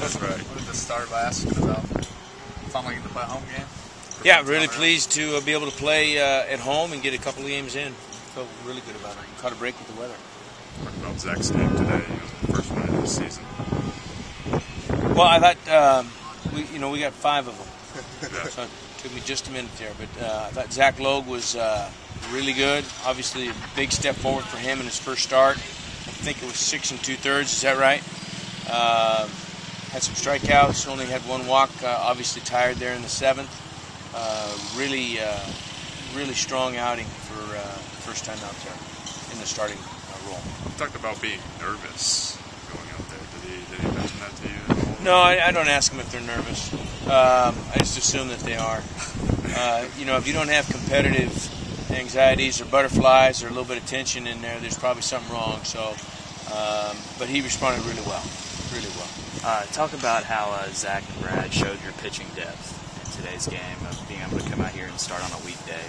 That's right. What did the start by asking about finally getting to play a home game? Yeah, really pleased to be able to play at home and get a couple of games in. Felt really good about it. Caught a break with the weather. Talking about Zach's game today, the first one of the season. Well, I thought we got 5 of them, Yeah. so it took me just a minute there. But I thought Zach Logue was really good. Obviously, a big step forward for him in his first start. I think it was 6 2/3. Is that right? Had some strikeouts. Only had 1 walk. Obviously tired there in the 7th. Really strong outing for first time out there in the starting role. You talked about being nervous going out there. Did he mention that to you at all? No, I don't ask them if they're nervous. I just assume that they are. If you don't have competitive anxieties or butterflies or a little bit of tension in there, there's probably something wrong. So, but he responded really well. Really well. Talk about how Zach and Brad showed your pitching depth in today's game of being able to come out here and start on a weekday.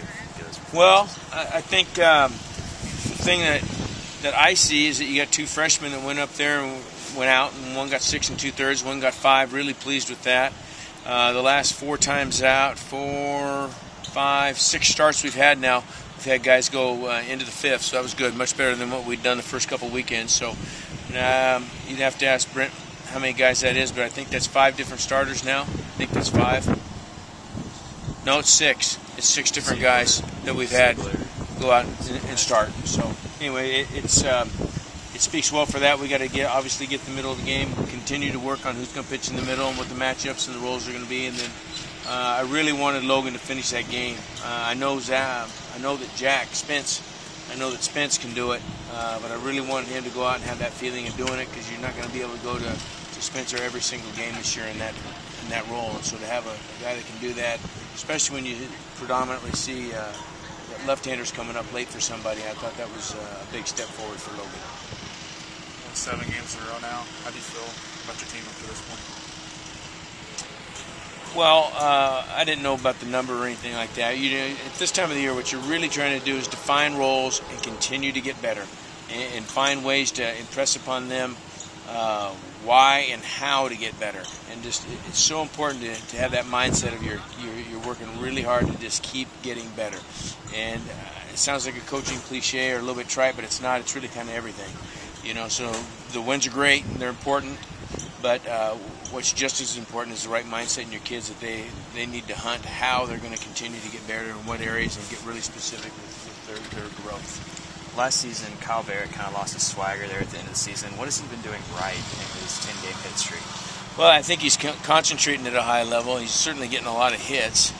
Well, I think the thing that I see is that you got 2 freshmen that went up there and went out, and one got 6 2/3, one got 5. Really pleased with that. The last 4 times out, 4, 5, 6 starts we've had now, we've had guys go into the 5th, so that was good. Much better than what we'd done the first couple weekends. So you'd have to ask Brent how many guys that is, but I think that's 5 different starters now. I think that's 5. No, it's 6. It's 6 different guys that we've had go out and start. So anyway, it speaks well for that. We got to obviously get the middle of the game, continue to work on who's going to pitch in the middle and what the matchups and the roles are going to be, and then I really wanted Logan to finish that game. I know that Spence can do it, but I really wanted him to go out and have that feeling of doing it, because you're not going to be able to go to Spencer every single game this year in that role. And so to have a guy that can do that, especially when you predominantly see left-handers coming up late for somebody, I thought that was a big step forward for Logan. 7 games in a row now. How do you feel about your team up to this point? Well, I didn't know about the number or anything like that. At this time of the year, what you're really trying to do is define roles and continue to get better, and find ways to impress upon them why and how to get better. And just it's so important to have that mindset of you're working really hard to just keep getting better. And it sounds like a coaching cliche or a little bit trite, but it's not. It's really kind of everything. So the wins are great and they're important, but what's just as important is the right mindset in your kids, that they need to hunt how they're going to continue to get better in what areas, and get really specific with their growth. Last season, Kyle Barrett kind of lost his swagger there at the end of the season. What has he been doing right in his 10-game hit streak? Well, I think he's concentrating at a high level. He's certainly getting a lot of hits,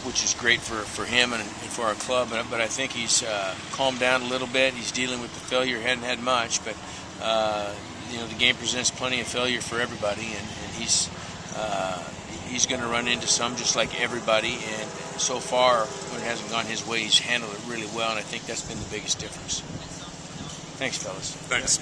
which is great for him and for our club. But I think he's calmed down a little bit. He's dealing with the failure. Hadn't had much, but the game presents plenty of failure for everybody, and he's going to run into some just like everybody. And so far, when it hasn't gone his way, he's handled it really well, and I think that's been the biggest difference. Thanks, fellas. Thanks.